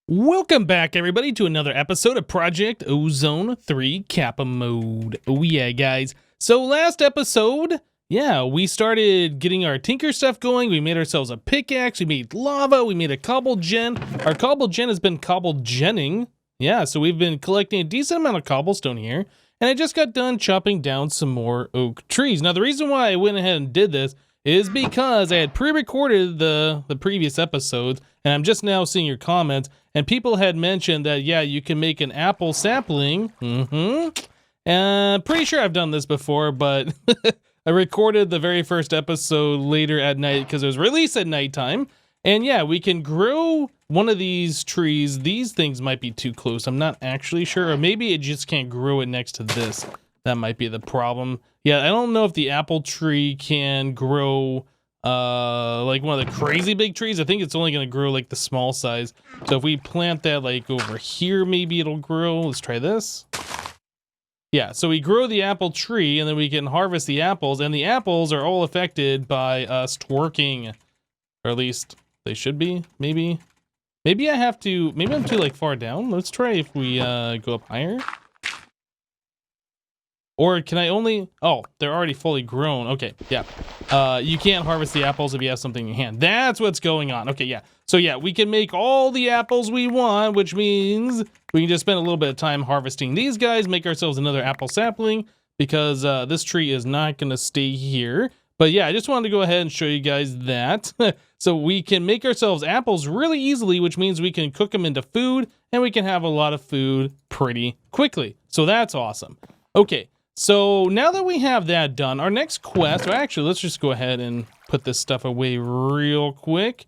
Welcome back, everybody, to another episode of Project Ozone 3 Kappa Mode. Oh yeah, guys. So last episode, we started getting our tinker stuff going. We made ourselves a pickaxe. We made lava. We made a cobble gen. Our cobble gen has been cobble genning. Yeah, so we've been collecting a decent amount of cobblestone here. And I just got done chopping down some more oak trees. Now, the reason why I went ahead and did this is because I had pre-recorded the previous episodes, and I'm just now seeing your comments, and people had mentioned that, yeah, you can make an apple sapling. And pretty sure I've done this before, but I recorded the very first episode later at night because it was released at nighttime. And yeah, we can grow one of these trees. These things might be too close. I'm not actually sure, or maybe it just can't grow it next to this. That might be the problem. Yeah, I don't know if the apple tree can grow like one of the crazy big trees. I think it's only going to grow like the small size. So if we plant that like over here, maybe it'll grow. Let's try this. Yeah, so we grow the apple tree and then we can harvest the apples, and the apples are all affected by us twerking, or at least they should be. Maybe I have to, maybe I'm too like far down. Let's try if we go up higher. Or can I only... Oh, they're already fully grown. Okay, yeah. You can't harvest the apples if you have something in your hand. That's what's going on. Okay, yeah. So yeah, we can make all the apples we want, which means we can just spend a little bit of time harvesting these guys, make ourselves another apple sapling, because this tree is not going to stay here. But yeah, I just wanted to go ahead and show you guys that. So we can make ourselves apples really easily, which means we can cook them into food, and we can have a lot of food pretty quickly. So that's awesome. Okay. So now that we have that done, our next quest, or actually, let's just go ahead and put this stuff away real quick.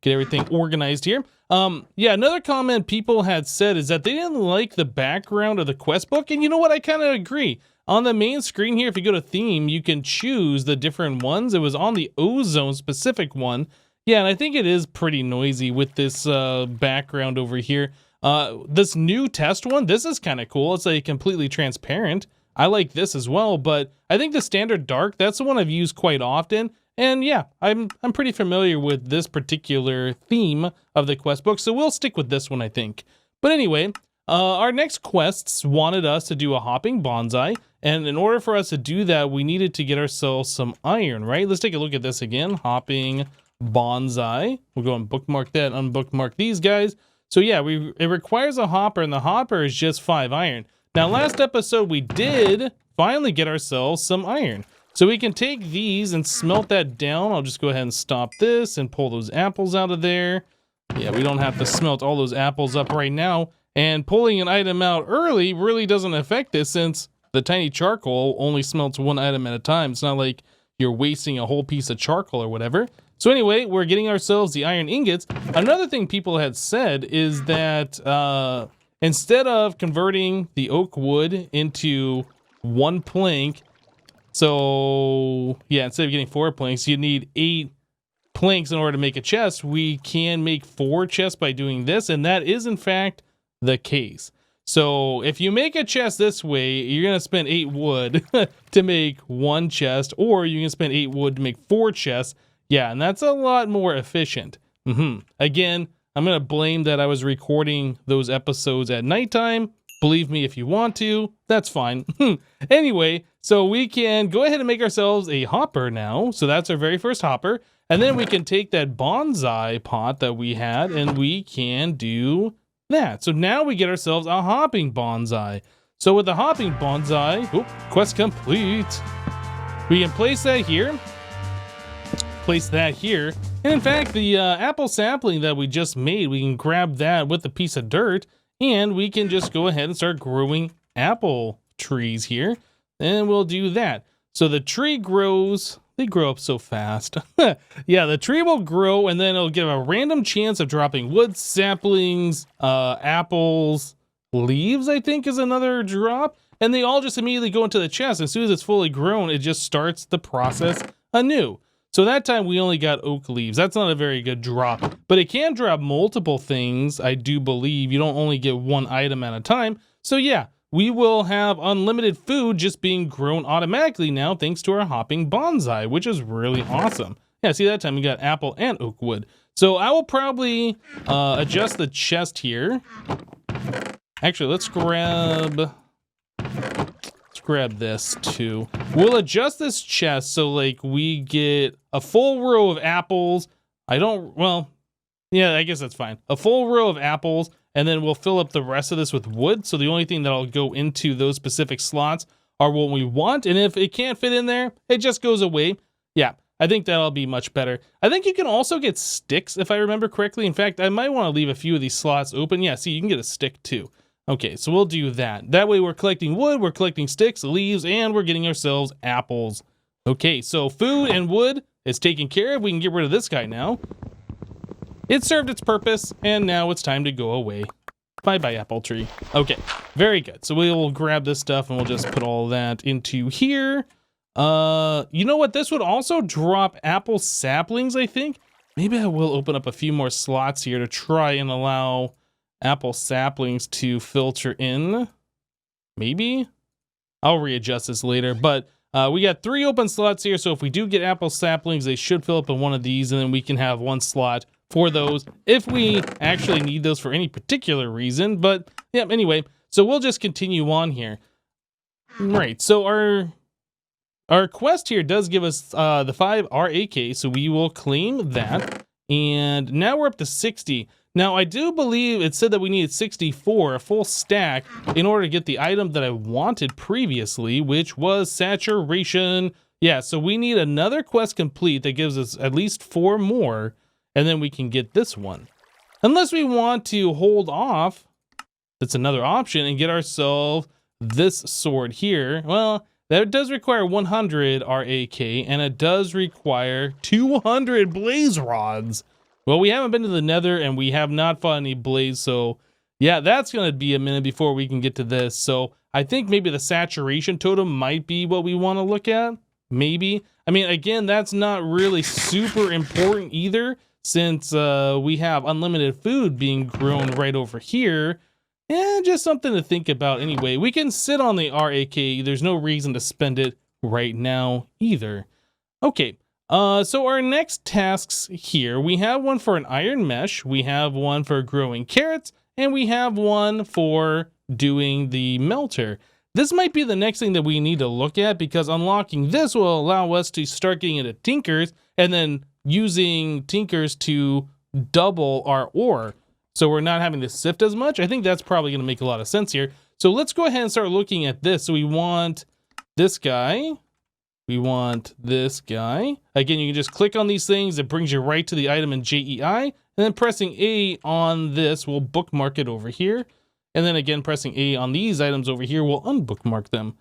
Get everything organized here. Yeah, another comment people had said is that they didn't like the background of the quest book. And you know what? I kind of agree. On the main screen here, if you go to theme, you can choose the different ones. It was on the ozone specific one. Yeah, and I think it is pretty noisy with this background over here. This new test one, this is kind of cool. It's like completely transparent. I like this as well, but I think the standard dark, that's the one I've used quite often. And yeah, I'm pretty familiar with this particular theme of the quest book, so we'll stick with this one, I think. But anyway, our next quests wanted us to do a hopping bonsai, and in order for us to do that, we needed to get ourselves some iron, right? Let's take a look at this again, hopping bonsai. We'll go and bookmark that, unbookmark these guys. So yeah, it requires a hopper, and the hopper is just 5 iron. Now, last episode, we did finally get ourselves some iron. So we can take these and smelt that down. I'll just go ahead and stop this and pull those apples out of there. Yeah, we don't have to smelt all those apples up right now. And pulling an item out early really doesn't affect this, since the tiny charcoal only smelts one item at a time. It's not like you're wasting a whole piece of charcoal or whatever. So anyway, we're getting ourselves the iron ingots. Another thing people had said is that... instead of converting the oak wood into 1 plank, so yeah, instead of getting 4 planks, you need 8 planks in order to make a chest. We can make 4 chests by doing this, and that is in fact the case. So if you make a chest this way, you're going to spend 8 wood to make 1 chest, or you can spend 8 wood to make 4 chests. Yeah, and that's a lot more efficient. Again, I'm going to blame that I was recording those episodes at nighttime. Believe me if you want to, that's fine. Anyway, so we can go ahead and make ourselves a hopper now. So that's our very first hopper. And then we can take that bonsai pot that we had and we can do that. So now we get ourselves a hopping bonsai. So with the hopping bonsai, quest complete. We can place that here. And in fact, the apple sapling that we just made, we can grab that with a piece of dirt, and we can just go ahead and start growing apple trees here, and we'll do that. So the tree grows, they grow up so fast. Yeah, the tree will grow, and then it'll give a random chance of dropping wood, saplings, apples, leaves, I think is another drop, and they all just immediately go into the chest. As soon as it's fully grown, it just starts the process anew. So that time we only got oak leaves. That's not a very good drop, but it can drop multiple things, I do believe. You don't only get 1 item at a time. So yeah, we will have unlimited food just being grown automatically now thanks to our hopping bonsai, which is really awesome. Yeah, see, that time we got apple and oak wood. So I will probably adjust the chest here. Actually, let's grab this too. We'll adjust this chest so like we get a full row of apples. Well, yeah, I guess that's fine. A full row of apples, and then we'll fill up the rest of this with wood. So the only thing that'll go into those specific slots are what we want. And if it can't fit in there, it just goes away. Yeah, I think that'll be much better. I think you can also get sticks, if I remember correctly. In fact, I might want to leave a few of these slots open. Yeah, see, you can get a stick too. Okay, so we'll do that. That way we're collecting wood, we're collecting sticks, leaves, and we're getting ourselves apples. Okay, so food and wood is taken care of. We can get rid of this guy now. It served its purpose, and now it's time to go away. Bye-bye, apple tree. Okay, very good. So we'll grab this stuff, and we'll just put all that into here. You know what? This would also drop apple saplings, I think. Maybe I will open up a few more slots here to try and allow apple saplings to filter in. Maybe? I'll readjust this later, but we got 3 open slots here, so if we do get apple saplings, they should fill up in one of these, and then we can have 1 slot for those if we actually need those for any particular reason. But yeah, anyway, so we'll just continue on here. Right, so our quest here does give us the 5 RAK, so we will claim that, and now we're up to 60. Now, I do believe it said that we needed 64, a full stack, in order to get the item that I wanted previously, which was saturation. Yeah, so we need another quest complete that gives us at least 4 more, and then we can get this one. Unless we want to hold off, that's another option, and get ourselves this sword here. Well, that does require 100 RAK, and it does require 200 blaze rods. Well, we haven't been to the nether, and we have not fought any blaze, so yeah, that's going to be a minute before we can get to this. So I think maybe the saturation totem might be what we want to look at. Maybe. I mean, again, that's not really super important either, since we have unlimited food being grown right over here. And just something to think about anyway. We can sit on the RAK. There's no reason to spend it right now either. Okay. So our next tasks here, we have one for an iron mesh, we have one for growing carrots, and we have one for doing the melter. This might be the next thing that we need to look at, because unlocking this will allow us to start getting into tinkers and then using tinkers to double our ore. So we're not having to sift as much. I think that's probably going to make a lot of sense here. So let's go ahead and start looking at this. So we want this guy. We want this guy. Again, you can just click on these things. It brings you right to the item in JEI. And then pressing A on this will bookmark it over here. And then again, pressing A on these items over here will unbookmark them.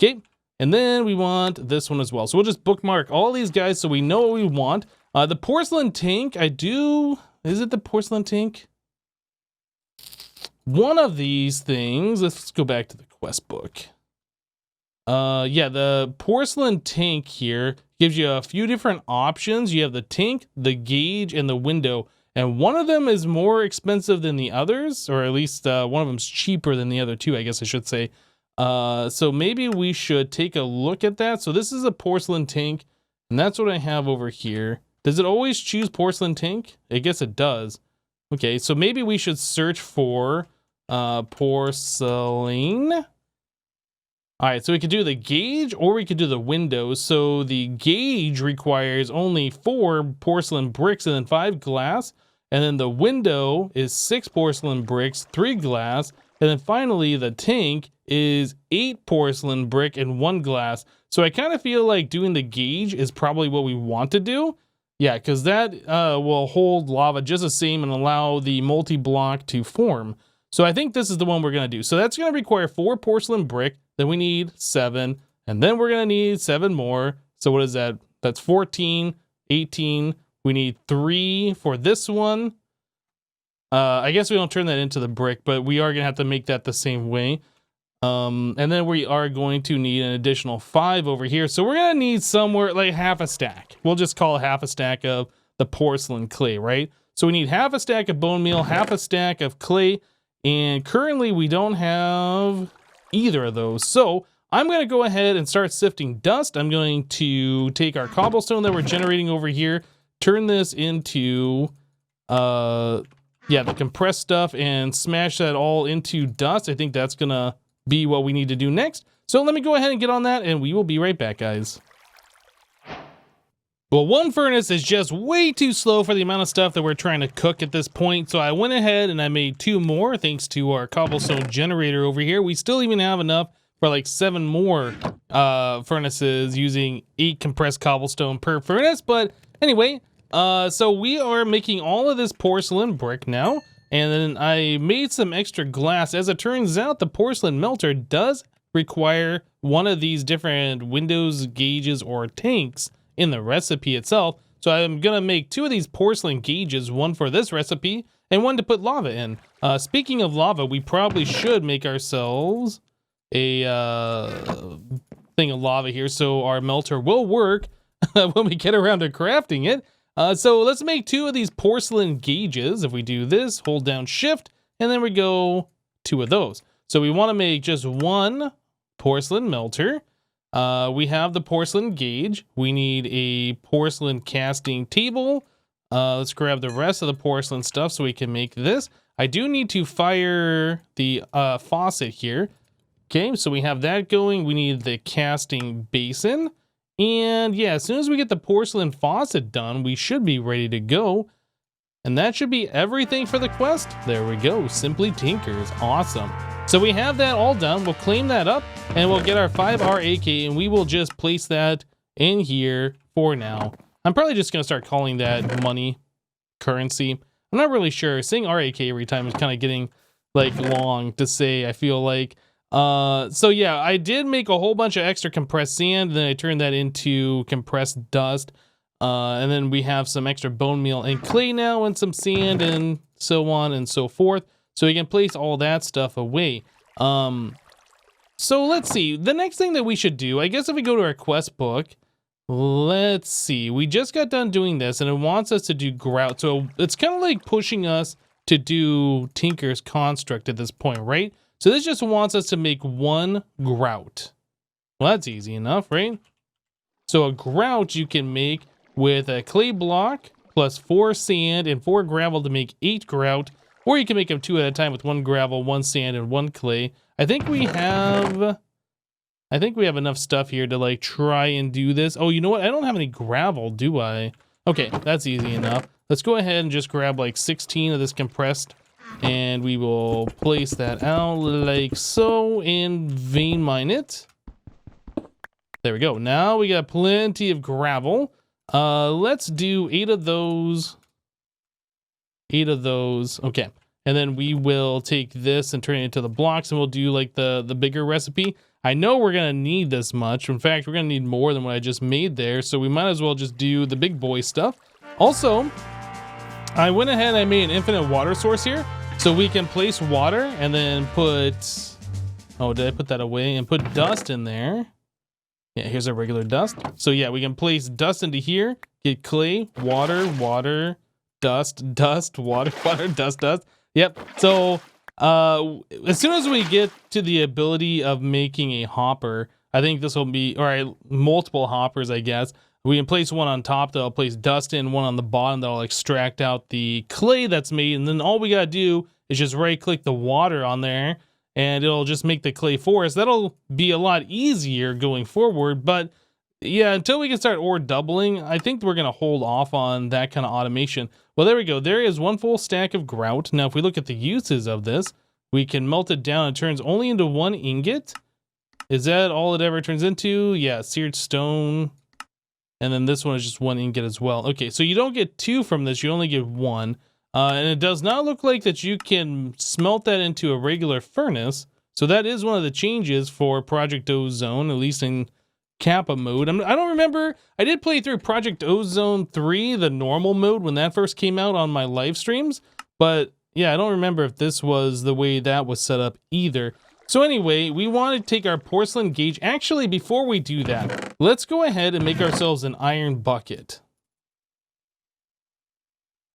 Okay. And then we want this one as well. So we'll just bookmark all these guys so we know what we want. The porcelain tank, is it the porcelain tank? One of these things, let's go back to the quest book. Yeah, the porcelain tank here gives you a few different options. You have the tank, the gauge, and the window. And one of them is more expensive than the others, or at least one of them's cheaper than the other two, I guess I should say. So maybe we should take a look at that. So this is a porcelain tank, and that's what I have over here. Does it always choose porcelain tank? I guess it does. Okay, so maybe we should search for porcelain. All right, so we could do the gauge or we could do the windows. So the gauge requires only 4 porcelain bricks and then 5 glass. And then the window is 6 porcelain bricks, 3 glass. And then finally, the tank is 8 porcelain brick and 1 glass. So I kind of feel like doing the gauge is probably what we want to do. Yeah, because that will hold lava just the same and allow the multi-block to form. So I think this is the one we're going to do. So that's going to require 4 porcelain brick. Then we need 7. And then we're going to need 7 more. So what is that? That's 14, 18. We need 3 for this one. I guess we don't turn that into the brick, but we are going to have to make that the same way. And then we are going to need an additional 5 over here. So we're going to need somewhere like half a stack. We'll just call it half a stack of the porcelain clay, right? So we need half a stack of bone meal, half a stack of clay. And currently we don't have either of those. So I'm going to go ahead and start sifting dust. I'm going to take our cobblestone that we're generating over here, turn this into yeah, the compressed stuff and smash that all into dust. I think that's gonna be what we need to do next. So let me go ahead and get on that, and we will be right back, guys. Well, one furnace is just way too slow for the amount of stuff that we're trying to cook at this point, so I went ahead and I made 2 more thanks to our cobblestone generator over here. We still even have enough for like 7 more furnaces using 8 compressed cobblestone per furnace, but anyway, so we are making all of this porcelain brick now, and then I made some extra glass. As it turns out, the porcelain melter does require one of these different windows, gauges, or tanks in the recipe itself. So I'm gonna make 2 of these porcelain gauges, one for this recipe and one to put lava in. Speaking of lava, we probably should make ourselves a thing of lava here so our melter will work when we get around to crafting it. So let's make 2 of these porcelain gauges. If we do this, hold down shift, and then we go 2 of those. So we want to make just 1 porcelain melter. We have the porcelain gauge. We need a porcelain casting table. Let's grab the rest of the porcelain stuff so we can make this. I do need to fire the faucet here. Okay, so we have that going. We need the casting basin. And yeah, as soon as we get the porcelain faucet done, we should be ready to go. And that should be everything for the quest. There we go, Simply Tinkers, awesome. So we have that all done. We'll claim that up and we'll get our 5 RAK and we will just place that in here for now. I'm probably just gonna start calling that money, currency. I'm not really sure. Saying RAK every time is kind of getting like long to say, I feel like. So yeah, I did make a whole bunch of extra compressed sand, then I turned that into compressed dust. And then we have some extra bone meal and clay now and some sand and so on and so forth. So we can place all that stuff away. So let's see. The next thing that we should do, I guess if we go to our quest book, let's see. We just got done doing this and it wants us to do grout. So it's kind of like pushing us to do Tinker's Construct at this point, right? So this just wants us to make 1 grout. Well, that's easy enough, right? So a grout you can make with a clay block plus 4 sand and 4 gravel to make 8 grout. Or you can make them 2 at a time with 1 gravel, 1 sand, and 1 clay. I think we have enough stuff here to like try and do this. Oh, you know what? I don't have any gravel, do I? Okay, that's easy enough. Let's go ahead and just grab like 16 of this compressed. And we will place that out like so and vein mine it. There we go. Now we got plenty of gravel. Let's do 8 of those. 8 of those. Okay. And then we will take this and turn it into the blocks and we'll do like the bigger recipe. I know we're going to need this much. In fact, we're going to need more than what I just made there. So we might as well just do the big boy stuff. Also, I went ahead and I made an infinite water source here. So we can place water and then put, oh, did I put that away? And put dust in there. Yeah, here's our regular dust. So yeah, we can place dust into here, get clay, water, water, dust, dust, water, water, dust, dust. Yep. So as soon as we get to the ability of making a hopper, I think this will be, all right, multiple hoppers, I guess. We can place one on top that'll place dust in, one on the bottom that'll extract out the clay that's made, and then all we gotta do is just right click the water on there and it'll just make the clay for us. That'll be a lot easier going forward, but yeah, until we can start ore doubling, I think we're gonna hold off on that kind of automation. Well, there we go. There is 1 full stack of grout. Now, if we look at the uses of this, we can melt it down. It turns only into 1 ingot. Is that all it ever turns into? Yeah, seared stone. And then this one is just 1 ingot as well. Okay, so you don't get 2 from this, you only get 1. And it does not look like that you can smelt that into a regular furnace. So that is one of the changes for Project Ozone, at least in Kappa Mode. I don't remember, I did play through Project Ozone 3, the normal mode, when that first came out on my live streams. But yeah, I don't remember if this was the way that was set up either. So anyway, we want to take our porcelain gauge. Actually, before we do that, let's go ahead and make ourselves an iron bucket.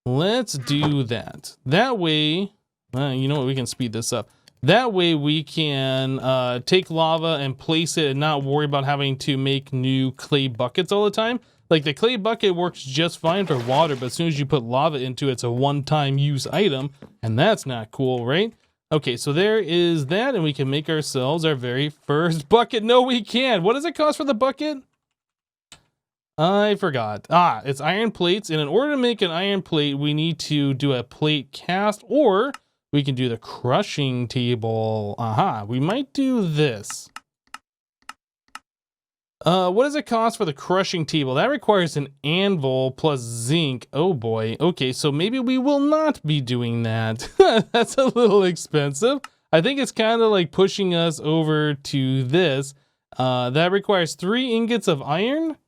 Let's do that. That way, you know what, we can speed this up. That way we can take lava and place it and not worry about having to make new clay buckets all the time. Like the clay bucket works just fine for water, but as soon as you put lava into it, it's a one-time use item, and that's not cool, right? Okay, so there is that, and we can make ourselves our very first bucket. No, we can't. What does it cost for the bucket? I forgot. It's iron plates, and in order to make an iron plate, we need to do a plate cast, or we can do the crushing table. We might do this. What does it cost for the crushing table? That requires an anvil plus zinc. Oh boy. Okay, so maybe we will not be doing that. That's a little expensive. I think it's kind of like pushing us over to this. That requires 3 ingots of iron.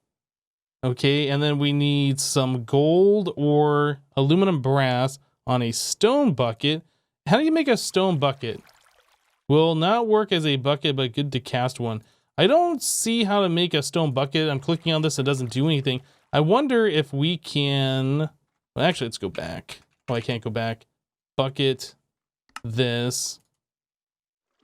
Okay, and then we need some gold or aluminum brass on a stone bucket. How do you make a stone bucket? Will not work as a bucket, but good to cast one. I don't see how to make a stone bucket. I'm clicking on this, it doesn't do anything. I wonder if we can... Well, actually, let's go back. Oh, I can't go back. Bucket, this.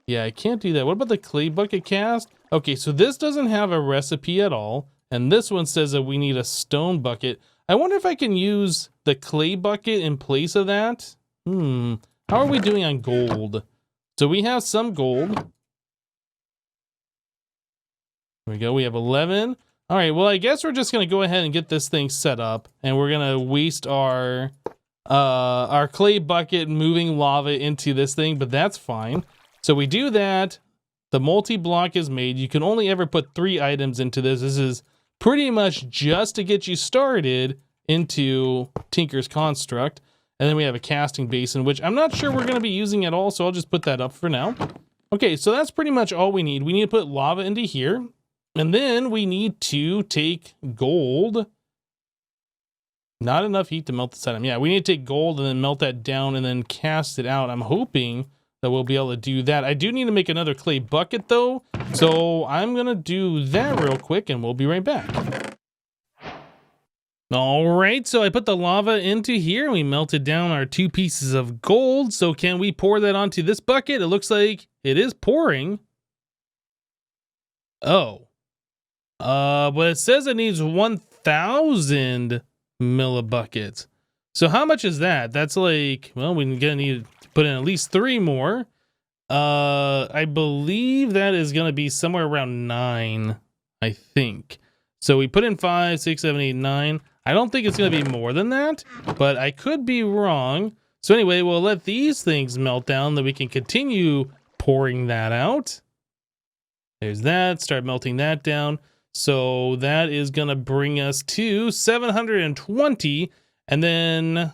Yeah, I can't do that. What about the clay bucket cast? Okay, so this doesn't have a recipe at all. And this one says that we need a stone bucket. I wonder if I can use the clay bucket in place of that. How are we doing on gold? So we have some gold. There we go, we have 11. All right, well, I guess we're just gonna go ahead and get this thing set up, and we're gonna waste our clay bucket moving lava into this thing, but that's fine. So we do that, the multi-block is made. You can only ever put 3 items into this. This is pretty much just to get you started into Tinker's Construct. And then we have a casting basin, which I'm not sure we're gonna be using at all, so I'll just put that up for now. Okay, so that's pretty much all we need. We need to put lava into here. And then we need to take gold. Not enough heat to melt this item. Yeah, we need to take gold and then melt that down and then cast it out. I'm hoping that we'll be able to do that. I do need to make another clay bucket though. So I'm gonna do that real quick and we'll be right back. All right, so I put the lava into here and we melted down our 2 pieces of gold. So can we pour that onto this bucket? It looks like it is pouring. Oh. But it says it needs 1,000 millibuckets. So how much is that? That's like, well, we're gonna need to put in at least 3 more. I believe that is gonna be somewhere around 9, I think. So we put in 5, 6, 7, 8, 9. I don't think it's gonna be more than that, but I could be wrong. So anyway, we'll let these things melt down, then we can continue pouring that out. There's that, start melting that down. So that is going to bring us to 720. And then,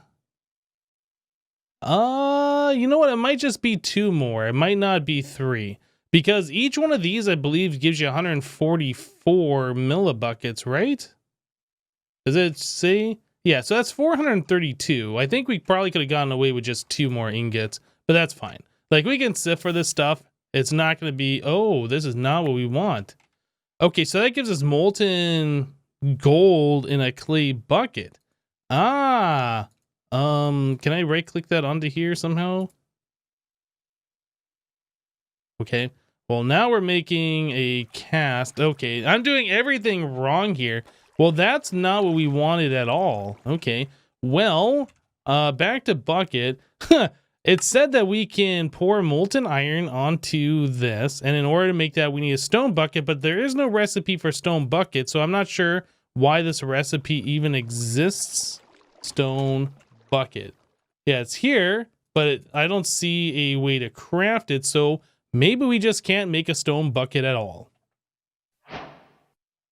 you know what? It might just be 2 more. It might not be 3. Because each one of these, I believe, gives you 144 millibuckets, right? Does it say? Yeah, so that's 432. I think we probably could have gotten away with just 2 more ingots, but that's fine. Like, we can sift for this stuff. It's not going to be, oh, this is not what we want. Okay, so that gives us molten gold in a clay bucket. Can I right click that onto here somehow? Okay, well now we're making a cast. Okay, I'm doing everything wrong here. Well, that's not what we wanted at all. Okay, well, back to bucket. It said that we can pour molten iron onto this, and in order to make that, we need a stone bucket, but there is no recipe for stone bucket, so I'm not sure why this recipe even exists. Stone bucket. Yeah, it's here, but I don't see a way to craft it, so maybe we just can't make a stone bucket at all.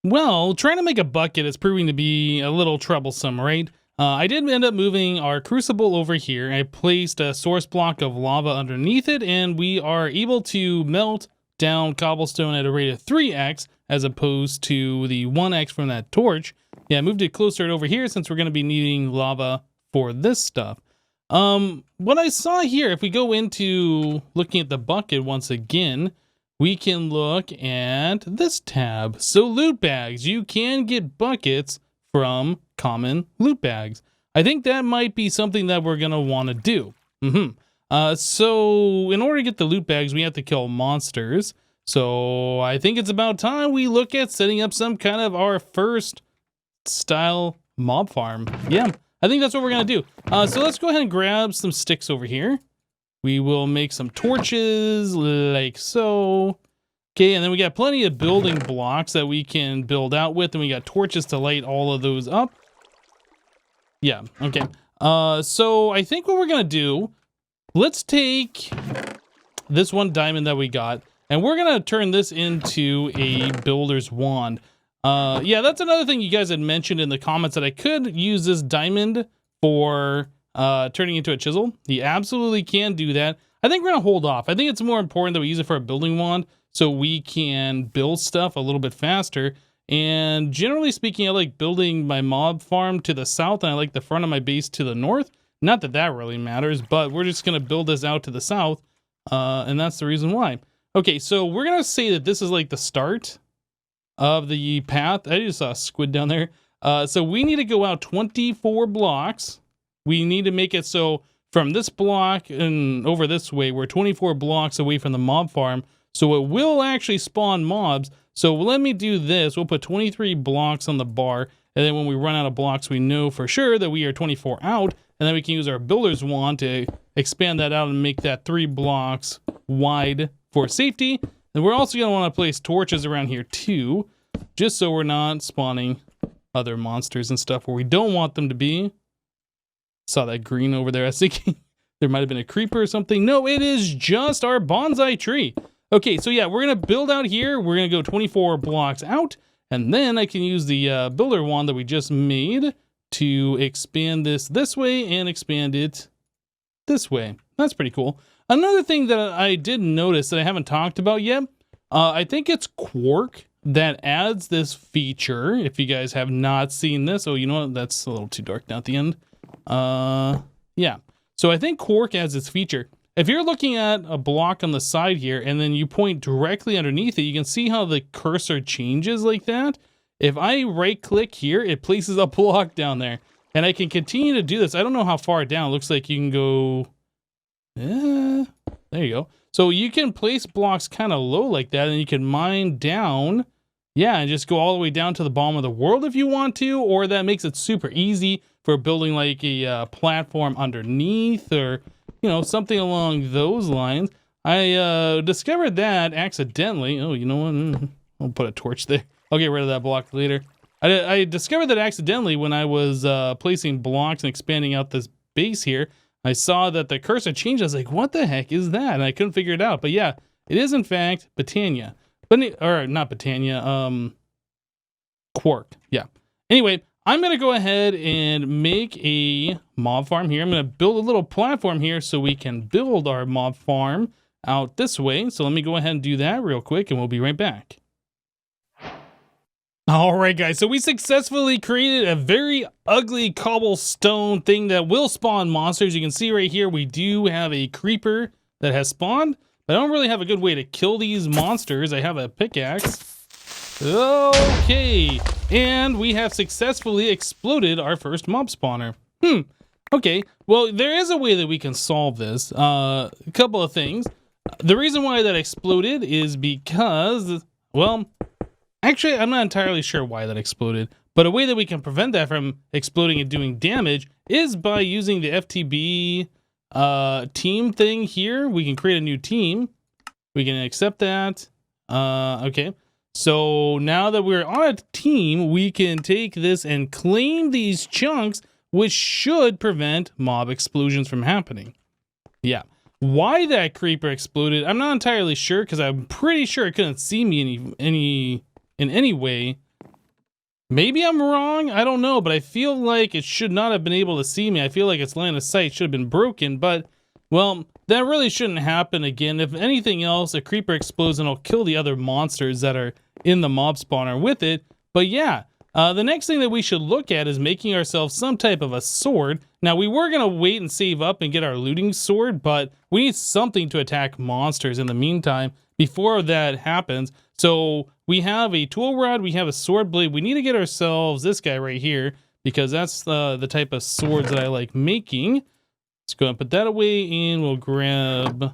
Well, trying to make a bucket is proving to be a little troublesome, right? I did end up moving our crucible over here. I placed a source block of lava underneath it, and we are able to melt down cobblestone at a rate of 3x as opposed to the 1x from that torch. Yeah, I moved it closer over here since we're going to be needing lava for this stuff. What I saw here, if we go into looking at the bucket once again, we can look at this tab. So loot bags, you can get buckets from common loot bags. I think that might be something that we're gonna want to do. So in order to get the loot bags, we have to kill monsters. So I think it's about time we look at setting up some kind of our first style mob farm. Yeah, I think that's what we're gonna do. So let's go ahead and grab some sticks over here. We will make some torches like so. Okay, and then we got plenty of building blocks that we can build out with, and we got torches to light all of those up. Yeah, okay. So I think what we're gonna do, let's take this one diamond that we got, and we're gonna turn this into a builder's wand. Yeah, that's another thing you guys had mentioned in the comments, that I could use this diamond for turning into a chisel. You absolutely can do that. I think we're gonna hold off. I think it's more important that we use it for a building wand so we can build stuff a little bit faster. And generally speaking, I like building my mob farm to the south, and I like the front of my base to the north. Not that that really matters, but we're just gonna build this out to the south, and that's the reason why. Okay, so we're gonna say that this is like the start of the path. I just saw a squid down there. So we need to go out 24 blocks. We need to make it so from this block and over this way, we're 24 blocks away from the mob farm. So it will actually spawn mobs. So let me do this. We'll put 23 blocks on the bar. And then when we run out of blocks, we know for sure that we are 24 out. And then we can use our builder's wand to expand that out and make that 3 blocks wide for safety. And we're also going to want to place torches around here too, just so we're not spawning other monsters and stuff where we don't want them to be. Saw that green over there. I was thinking there might have been a creeper or something. No, it is just our bonsai tree. Okay, so yeah, we're going to build out here. We're going to go 24 blocks out, and then I can use the builder wand that we just made to expand this way and expand it this way. That's pretty cool. Another thing that I did notice that I haven't talked about yet, I think it's Quark that adds this feature. If you guys have not seen this, oh, you know what? That's a little too dark down at the end. Yeah. So I think Quark adds this feature. If you're looking at a block on the side here and then you point directly underneath it, you can see how the cursor changes like that. If I right click here, it places a block down there, and I can continue to do this. I don't know how far down. It looks like you can go, there you go. So you can place blocks kind of low like that, and you can mine down, yeah, and just go all the way down to the bottom of the world if you want to, or that makes it super easy for building like a platform underneath, or you know, something along those lines. I discovered that accidentally. Oh, you know what? I'll put a torch there. I'll get rid of that block later. I discovered that accidentally when I was placing blocks and expanding out this base here. I saw that the cursor changed. I was like, what the heck is that? And I couldn't figure it out. But yeah, it is in fact Botania. Or not Botania, Quark. Yeah. Anyway, I'm going to go ahead and make a mob farm here. I'm going to build a little platform here so we can build our mob farm out this way. So let me go ahead and do that real quick, and we'll be right back. All right, guys, so we successfully created a very ugly cobblestone thing that will spawn monsters. You can see right here, we do have a creeper that has spawned, but I don't really have a good way to kill these monsters. I have a pickaxe. Okay, and we have successfully exploded our first mob spawner. Okay, well, there is a way that we can solve this. A couple of things. The reason why that exploded is because, well, actually, I'm not entirely sure why that exploded, but a way that we can prevent that from exploding and doing damage is by using the FTB team thing here. We can create a new team. We can accept that. Okay. So now that we're on a team, we can take this and claim these chunks, which should prevent mob explosions from happening. Yeah. Why that creeper exploded, I'm not entirely sure, because I'm pretty sure it couldn't see me in any way. Maybe I'm wrong, I don't know, but I feel like it should not have been able to see me. I feel like its line of sight should have been broken, but, well, that really shouldn't happen again. If anything else, a creeper explodes and it'll kill the other monsters that are in the mob spawner with it. But yeah, the next thing that we should look at is making ourselves some type of a sword. Now, we were going to wait and save up and get our looting sword, but we need something to attack monsters in the meantime before that happens. So we have a tool rod, we have a sword blade. We need to get ourselves this guy right here, because that's the type of swords that I like making. Let's go and put that away, and we'll grab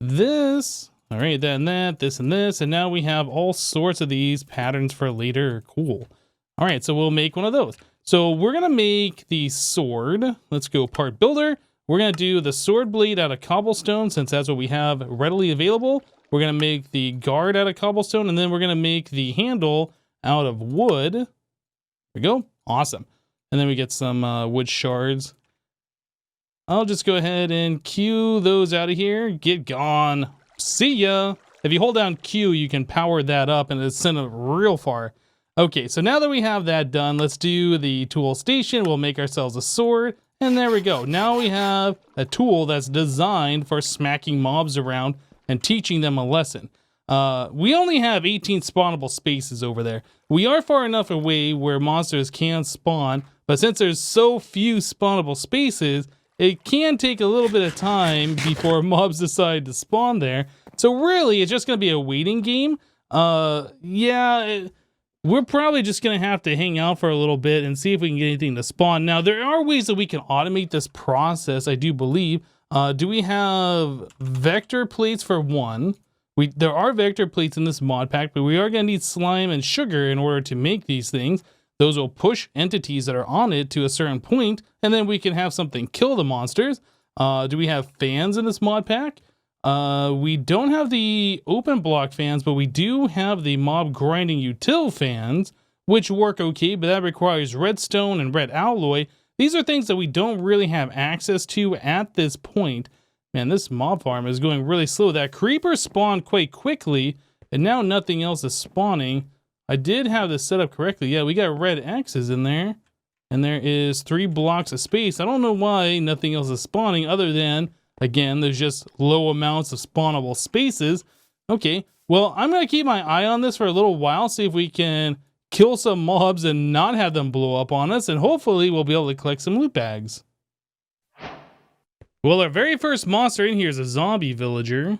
this. All right, that and that, this and this, and now we have all sorts of these patterns for later. Cool. All right, so we'll make one of those. So we're going to make the sword. Let's go part builder. We're going to do the sword blade out of cobblestone since that's what we have readily available. We're going to make the guard out of cobblestone, and then we're going to make the handle out of wood. There we go. Awesome. And then we get some wood shards. I'll just go ahead and Q those out of here. Get gone. See ya. If you hold down Q, you can power that up and it's send it real far. Okay, so now that we have that done, let's do the tool station. We'll make ourselves a sword. And there we go. Now we have a tool that's designed for smacking mobs around and teaching them a lesson. We only have 18 spawnable spaces over there. We are far enough away where monsters can spawn, but since there's so few spawnable spaces, it can take a little bit of time before mobs decide to spawn there. So really, it's just going to be a waiting game. We're probably just going to have to hang out for a little bit and see if we can get anything to spawn. Now, there are ways that we can automate this process, I do believe. Do we have vector plates for one? There are vector plates in this mod pack, but we are going to need slime and sugar in order to make these things. Those will push entities that are on it to a certain point, and then we can have something kill the monsters. Do we have fans in this mod pack? We don't have the open block fans, but we do have the mob grinding util fans, which work okay, but that requires redstone and red alloy. These are things that we don't really have access to at this point. Man, this mob farm is going really slow. That creeper spawned quite quickly, and now nothing else is spawning. I did have this set up correctly. Yeah, we got red X's in there, and there is 3 blocks of space. I don't know why nothing else is spawning other than, again, there's just low amounts of spawnable spaces. Okay, well, I'm going to keep my eye on this for a little while, see if we can kill some mobs and not have them blow up on us, and hopefully we'll be able to collect some loot bags. Well, our very first monster in here is a zombie villager.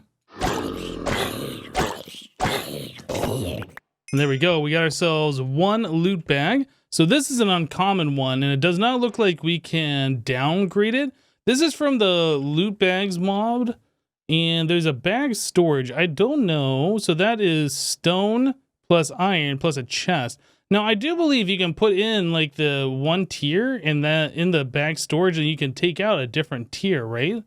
And there we go. We got ourselves 1 loot bag. So this is an uncommon one, and it does not look like we can downgrade it. This is from the loot bags mod, and there's a bag storage. I don't know. So that is stone plus iron plus a chest. Now, I do believe you can put in like the 1 tier in the bag storage, and you can take out a different tier, right?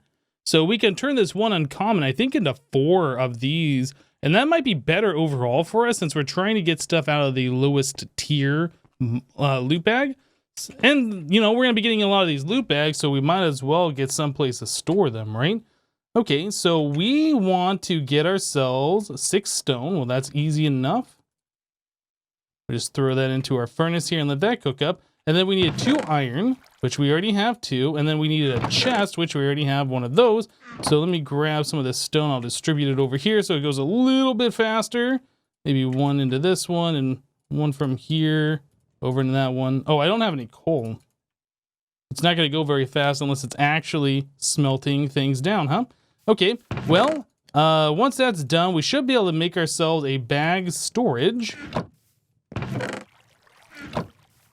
So we can turn this 1 uncommon, I think, into 4 of these. And that might be better overall for us since we're trying to get stuff out of the lowest tier loot bag. And, you know, we're going to be getting a lot of these loot bags, so we might as well get someplace to store them, right? Okay, so we want to get ourselves 6 stone. Well, that's easy enough. We'll just throw that into our furnace here and let that cook up. And then we need 2 iron, which we already have 2. And then we need a chest, which we already have 1 of those. So let me grab some of this stone. I'll distribute it over here so it goes a little bit faster. Maybe 1 into this one and 1 from here over into that one. Oh, I don't have any coal. It's not going to go very fast unless it's actually smelting things down, huh? Okay, well, once that's done, we should be able to make ourselves a bag storage.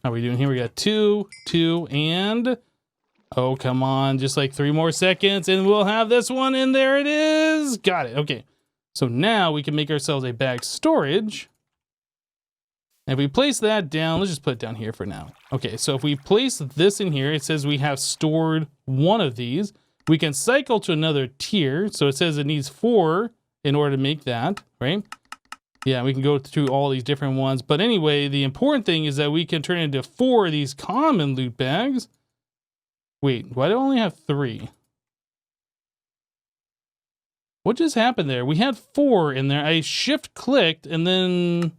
How are we doing here? We got 2, 2, and... oh, come on. Just like 3 more seconds, and we'll have this one, and there it is. Got it. Okay. So now we can make ourselves a bag storage. And if we place that down, let's just put it down here for now. Okay, so if we place this in here, it says we have stored 1 of these. We can cycle to another tier. So it says it needs 4 in order to make that, right? Yeah, we can go through all these different ones. But anyway, the important thing is that we can turn into 4 of these common loot bags. Wait, why do I only have 3? What just happened there? We had 4 in there. I shift-clicked and then...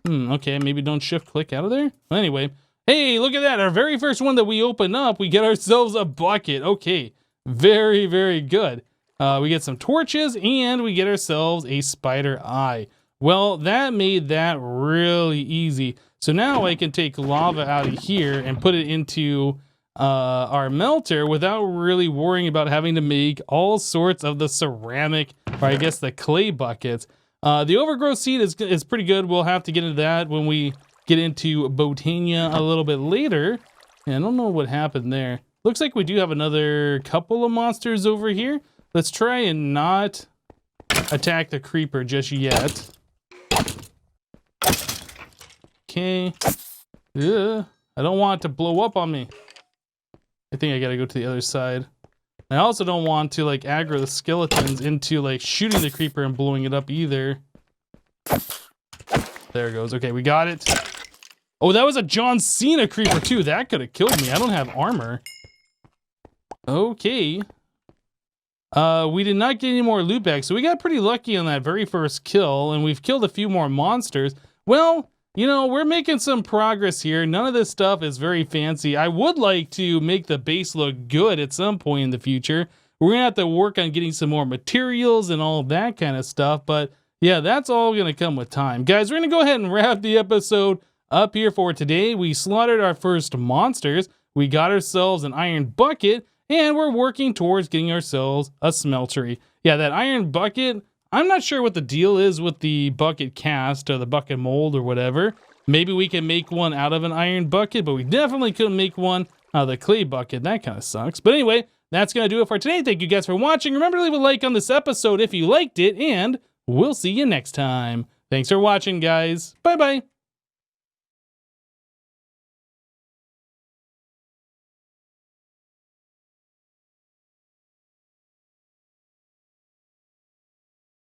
okay, maybe don't shift-click out of there? Well, anyway, hey, look at that. Our very first one that we open up, we get ourselves a bucket. Okay, very, very good. We get some torches, and we get ourselves a spider eye. Well, that made that really easy. So now I can take lava out of here and put it into our melter without really worrying about having to make all sorts of the ceramic, or I guess the clay buckets. The overgrowth seed is pretty good. We'll have to get into that when we get into Botania a little bit later. And I don't know what happened there. Looks like we do have another couple of monsters over here. Let's try and not attack the creeper just yet. Okay. Ugh. I don't want it to blow up on me. I think I gotta go to the other side. I also don't want to like aggro the skeletons into like shooting the creeper and blowing it up either. There it goes. Okay, we got it. Oh, that was a John Cena creeper too. That could have killed me. I don't have armor. Okay. We did not get any more loot bags, so we got pretty lucky on that very first kill, and we've killed a few more monsters. Well, you know, we're making some progress here. None of this stuff is very fancy. I would like to make the base look good at some point in the future. We're gonna have to work on getting some more materials and all that kind of stuff, but yeah, that's all gonna come with time. Guys, we're gonna go ahead and wrap the episode up here for today. We slaughtered our first monsters. We got ourselves an iron bucket, and we're working towards getting ourselves a smeltery. Yeah, that iron bucket, I'm not sure what the deal is with the bucket cast or the bucket mold or whatever. Maybe we can make one out of an iron bucket, but we definitely couldn't make one out of the clay bucket. That kind of sucks. But anyway, that's going to do it for today. Thank you guys for watching. Remember to leave a like on this episode if you liked it, and we'll see you next time. Thanks for watching, guys. Bye-bye.